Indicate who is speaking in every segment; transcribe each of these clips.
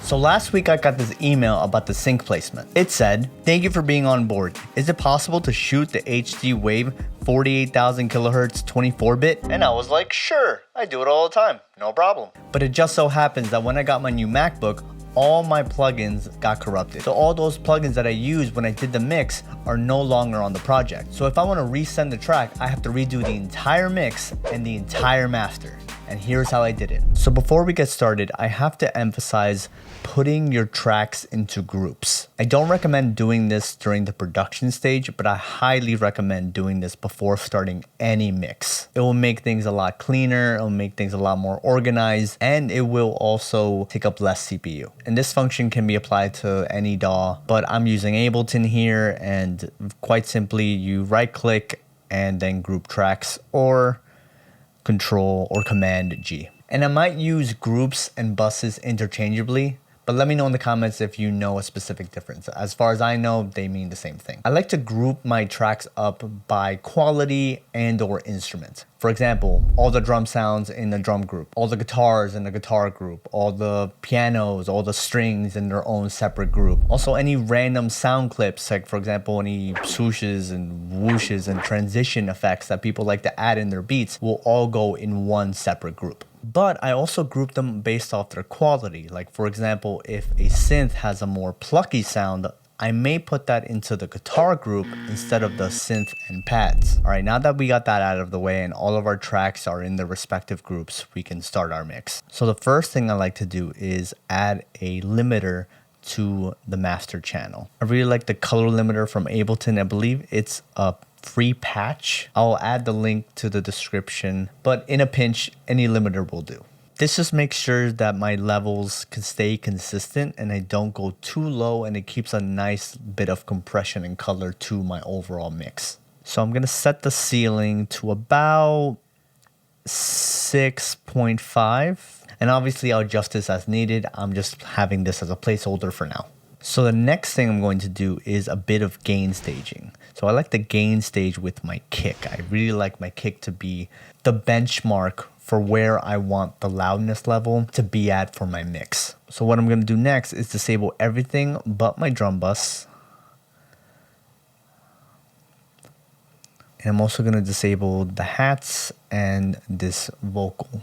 Speaker 1: So last week I got this email about the sync placement. It said, "Thank you for being on board. Is it possible to shoot the HD Wave 48,000 kilohertz 24-bit?" And I was like, sure, I do it all the time, no problem. But it just so happens that when I got my new MacBook, all my plugins got corrupted. So all those plugins that I used when I did the mix are no longer on the project. So if I want to resend the track, I have to redo the entire mix and the entire master. And here's how I did it. So before we get started, I have to emphasize putting your tracks into groups. I don't recommend doing this during the production stage, but I highly recommend doing this before starting any mix. It will make things a lot cleaner, it will make things a lot more organized, and it will also take up less CPU. And this function can be applied to any DAW, but I'm using Ableton here, and quite simply you right click and then group tracks, or Control or Command G. And I might use groups and buses interchangeably, but let me know in the comments if you know a specific difference. As far as I know, they mean the same thing. I like to group my tracks up by quality and or instrument. For example, all the drum sounds in the drum group, all the guitars in the guitar group, all the pianos, all the strings in their own separate group. Also any random sound clips, like for example, any swooshes and whooshes and transition effects that people like to add in their beats will all go in one separate group. But I also group them based off their quality. Like for example, if a synth has a more plucky sound, I may put that into the guitar group instead of the synth and pads. All right, now that we got that out of the way and all of our tracks are in the respective groups, we can start our mix. So the first thing I like to do is add a limiter to the master channel. I really like the color limiter from Ableton. I believe it's a free patch. I'll add the link to the description, but in a pinch, any limiter will do. This just makes sure that my levels can stay consistent and I don't go too low, and it keeps a nice bit of compression and color to my overall mix. So I'm gonna set the ceiling to about 6.5, and obviously I'll adjust this as needed. I'm just having this as a placeholder for now. So the next thing I'm going to do is a bit of gain staging. So I like to gain stage with my kick. I really like my kick to be the benchmark for where I want the loudness level to be at for my mix. So what I'm going to do next is disable everything but my drum bus. And I'm also going to disable the hats and this vocal.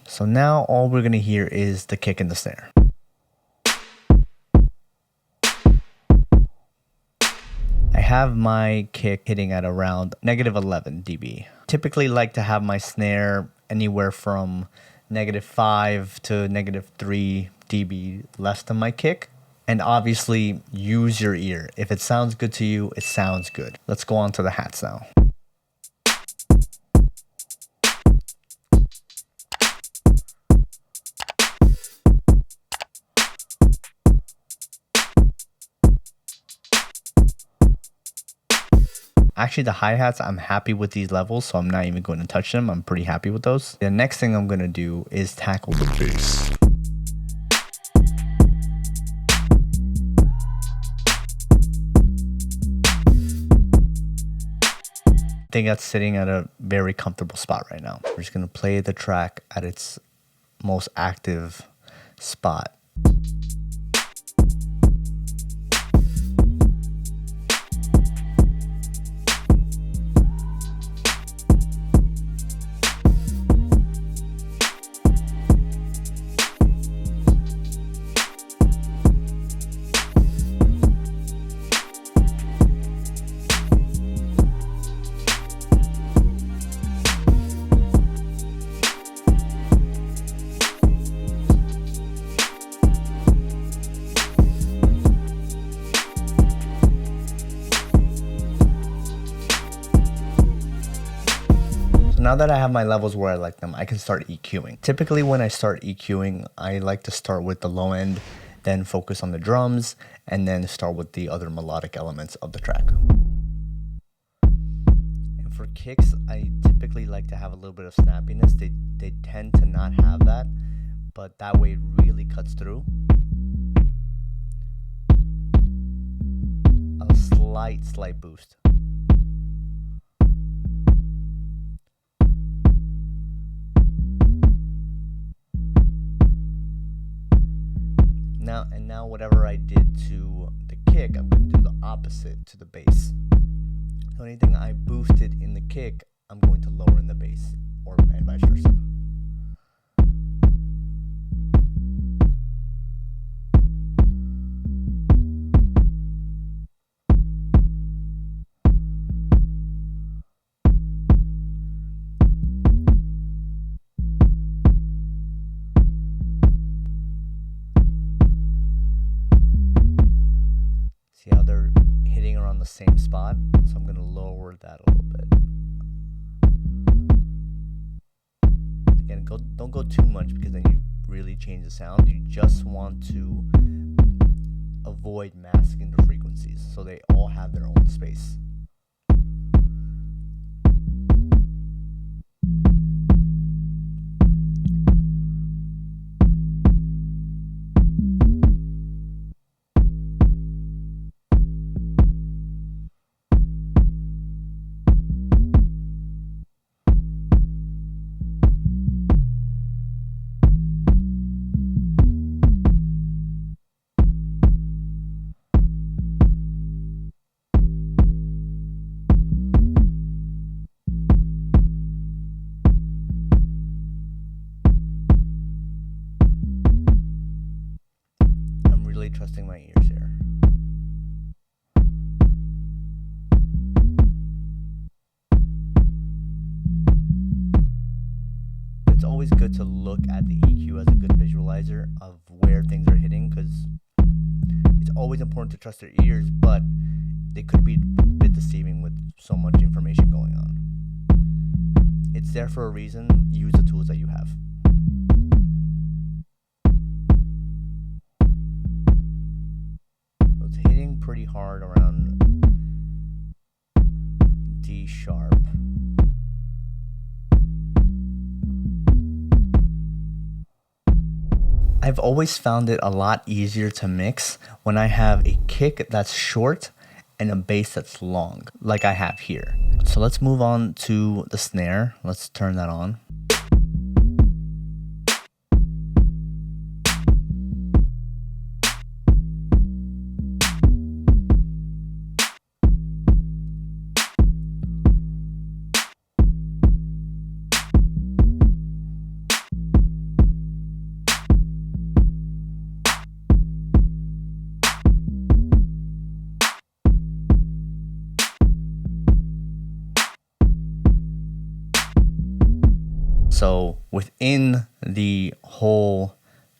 Speaker 1: So now all we're going to hear is the kick and the snare. I have my kick hitting at around -11 dB. Typically like to have my snare anywhere from -5 to -3 dB less than my kick. And obviously use your ear. If it sounds good to you, it sounds good. Let's go on to the hats now. Actually, the hi-hats, I'm happy with these levels, so I'm not even going to touch them. I'm pretty happy with those. The next thing I'm going to do is tackle the bass. I think that's sitting at a very comfortable spot right now. We're just going to play the track at its most active spot. Now that I have my levels where I like them, I can start EQing. Typically when I start EQing, I like to start with the low end, then focus on the drums, and then start with the other melodic elements of the track. And for kicks, I typically like to have a little bit of snappiness. They tend to not have that, but that way it really cuts through. A slight boost. Now, And now whatever I did to the kick, I'm going to do the opposite to the bass. So anything I boosted in the kick, I'm going to lower in the bass, and vice versa. See how they're hitting around the same spot? So I'm going to lower that a little bit. Again, don't go too much because then you really change the sound. You just want to avoid masking the frequencies so they all have their own space. Trusting my ears here. It's always good to look at the EQ as a good visualizer of where things are hitting, because it's always important to trust their ears, but they could be a bit deceiving with so much information going on. It's there for a reason. Use the tools that you have. Pretty hard around D sharp. I've always found it a lot easier to mix when I have a kick that's short and a bass that's long, like I have here. So let's move on to the snare. Let's turn that on. So within the whole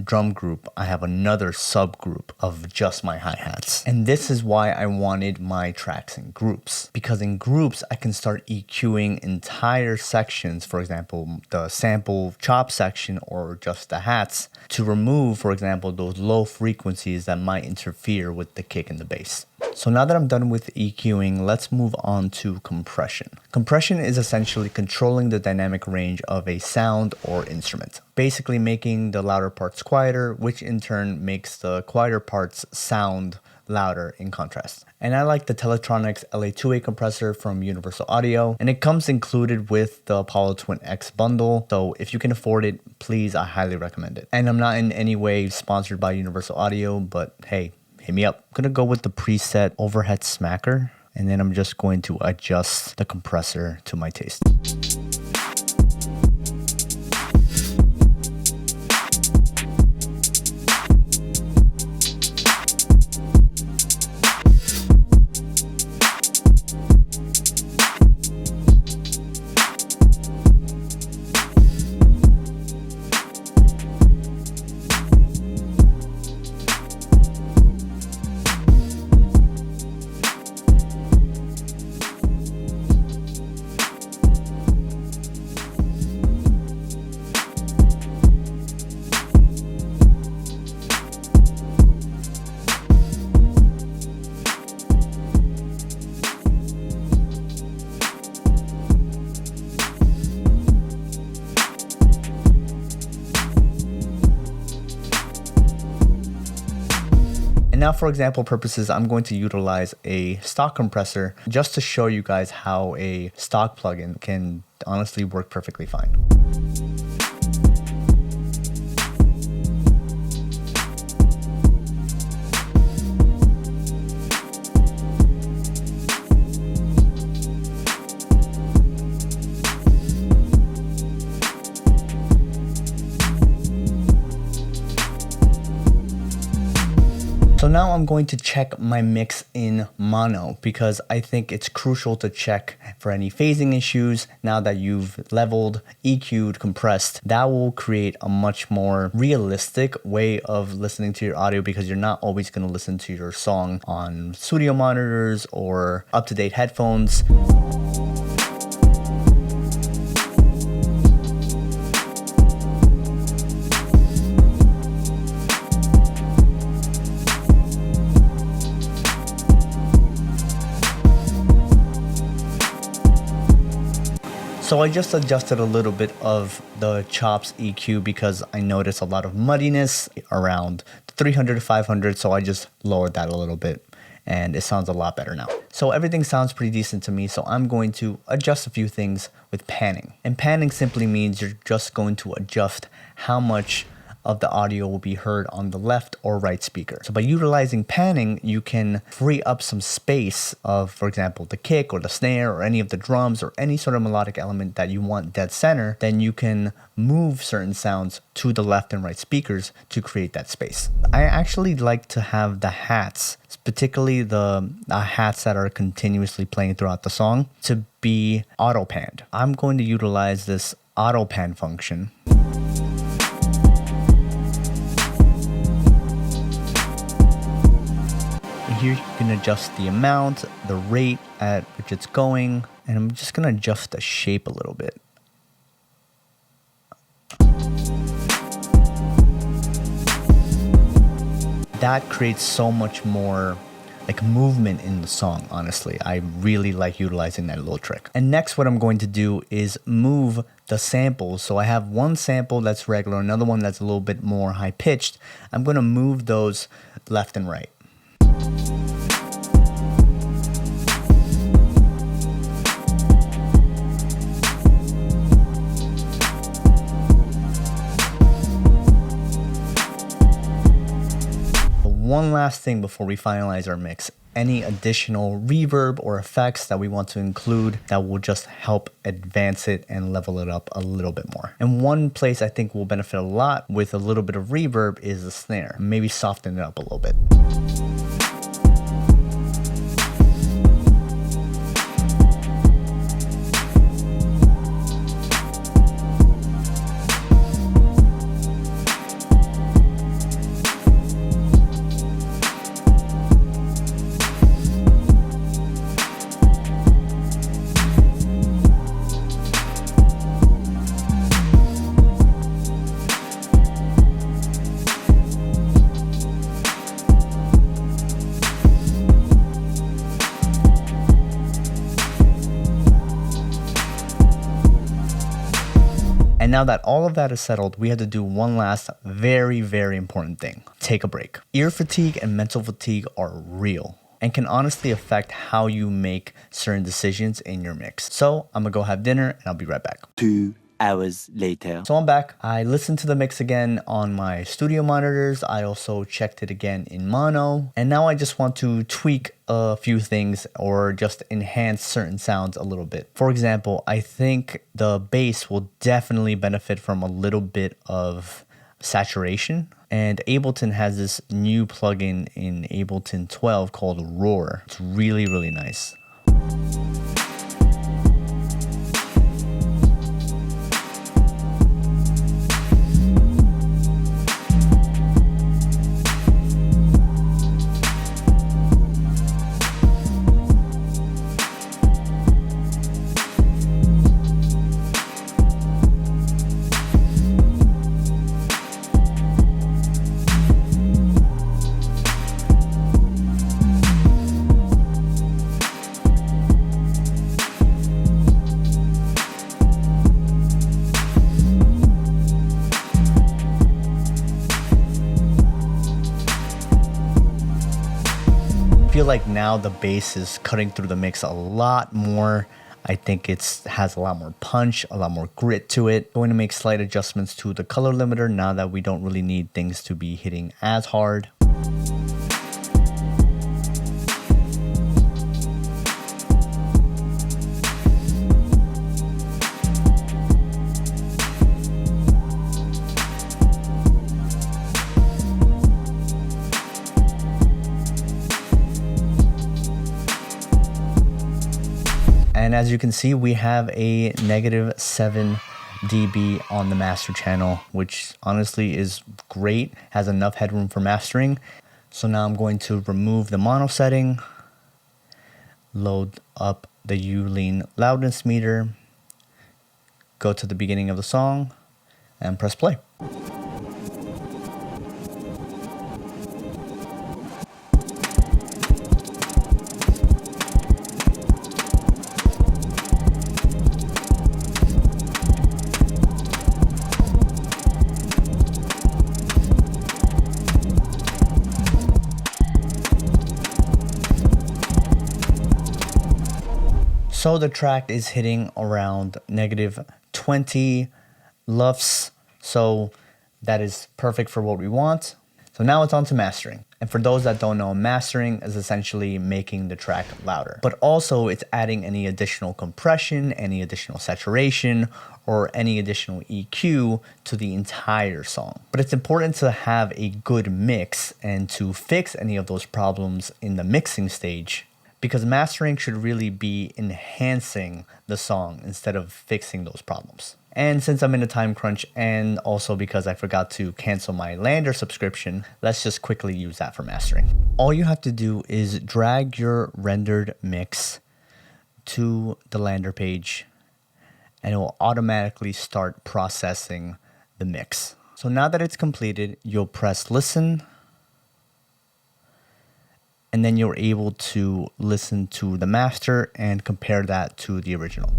Speaker 1: drum group, I have another subgroup of just my hi-hats. And this is why I wanted my tracks in groups. Because in groups, I can start EQing entire sections, for example, the sample chop section or just the hats, to remove, for example, those low frequencies that might interfere with the kick and the bass. So now that I'm done with EQing, let's move on to compression. Compression is essentially controlling the dynamic range of a sound or instrument, basically making the louder parts quieter, which in turn makes the quieter parts sound louder in contrast. And I like the Teletronics LA2A compressor from Universal Audio, and it comes included with the Apollo Twin X bundle, so if you can afford it, please, I highly recommend it. And I'm not in any way sponsored by Universal Audio, but hey, hit me up. I'm gonna go with the preset overhead smacker, and then I'm just going to adjust the compressor to my taste. Now for example purposes, I'm going to utilize a stock compressor just to show you guys how a stock plugin can honestly work perfectly fine. So now I'm going to check my mix in mono because I think it's crucial to check for any phasing issues. Now that you've leveled, EQ'd, compressed, that will create a much more realistic way of listening to your audio because you're not always going to listen to your song on studio monitors or up-to-date headphones. So I just adjusted a little bit of the chops EQ because I noticed a lot of muddiness around 300 to 500, so I just lowered that a little bit and it sounds a lot better now. So everything sounds pretty decent to me, so I'm going to adjust a few things with panning. And panning simply means you're just going to adjust how much of the audio will be heard on the left or right speaker. So by utilizing panning, you can free up some space of, for example, the kick or the snare or any of the drums or any sort of melodic element that you want dead center. Then you can move certain sounds to the left and right speakers to create that space. I actually like to have the hats, particularly the hats that are continuously playing throughout the song, to be auto panned. I'm going to utilize this auto pan function. Here you can adjust the amount, the rate at which it's going, and I'm just going to adjust the shape a little bit. That creates so much more like movement in the song, honestly. I really like utilizing that little trick. And next what I'm going to do is move the samples. So I have one sample that's regular, another one that's a little bit more high pitched. I'm going to move those left and right. One last thing before we finalize our mix, any additional reverb or effects that we want to include that will just help advance it and level it up a little bit more. And one place I think will benefit a lot with a little bit of reverb is the snare. Maybe soften it up a little bit. And now that all of that is settled, we have to do one last very, very important thing. Take a break. Ear fatigue and mental fatigue are real and can honestly affect how you make certain decisions in your mix. So I'm gonna go have dinner and I'll be right back.
Speaker 2: 2 hours later.
Speaker 1: So I'm back. I listened to the mix again on my studio monitors. I also checked it again in mono. And now I just want to tweak a few things or just enhance certain sounds a little bit. For example, I think the bass will definitely benefit from a little bit of saturation. And Ableton has this new plugin in Ableton 12 called Roar. It's really, really nice. I feel like now the bass is cutting through the mix a lot more. I think it has a lot more punch, a lot more grit to it. Going to make slight adjustments to the color limiter now that we don't really need things to be hitting as hard. And as you can see, we have a -7 dB on the master channel, which honestly is great, has enough headroom for mastering. So now I'm going to remove the mono setting, load up the U-Lean loudness meter, go to the beginning of the song, and press play. So the track is hitting around -20 LUFS, so that is perfect for what we want. So now it's on to mastering. And for those that don't know, mastering is essentially making the track louder, but also it's adding any additional compression, any additional saturation, or any additional EQ to the entire song. But it's important to have a good mix and to fix any of those problems in the mixing stage, because mastering should really be enhancing the song instead of fixing those problems. And since I'm in a time crunch, and also because I forgot to cancel my Lander subscription, let's just quickly use that for mastering. All you have to do is drag your rendered mix to the Lander page, and it will automatically start processing the mix. So now that it's completed, you'll press listen, and then you're able to listen to the master and compare that to the original.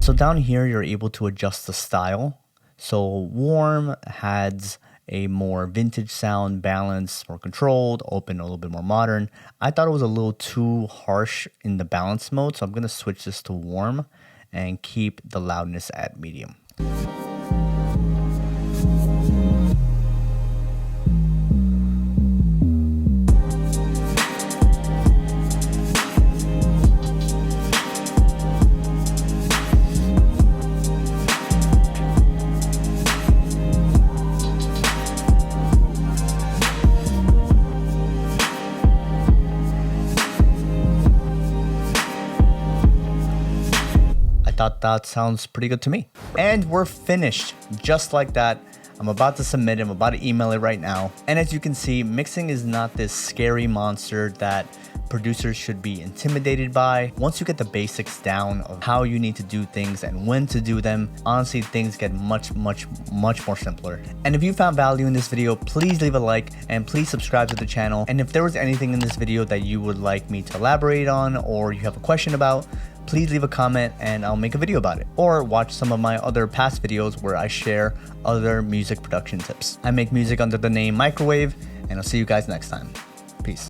Speaker 1: So down here, you're able to adjust the style. So warm has a more vintage sound, balanced, more controlled, open, a little bit more modern. I thought it was a little too harsh in the balance mode, so I'm gonna switch this to warm and keep the loudness at medium. That sounds pretty good to me. And we're finished just like that. I'm about to submit it. I'm about to email it right now. And as you can see, mixing is not this scary monster that producers should be intimidated by. Once you get the basics down of how you need to do things and when to do them, honestly, things get much more simpler. And if you found value in this video, please leave a like and please subscribe to the channel. And if there was anything in this video that you would like me to elaborate on, or you have a question about, please leave a comment and I'll make a video about it. Or watch some of my other past videos where I share other music production tips. I make music under the name Microwave, and I'll see you guys next time. Peace.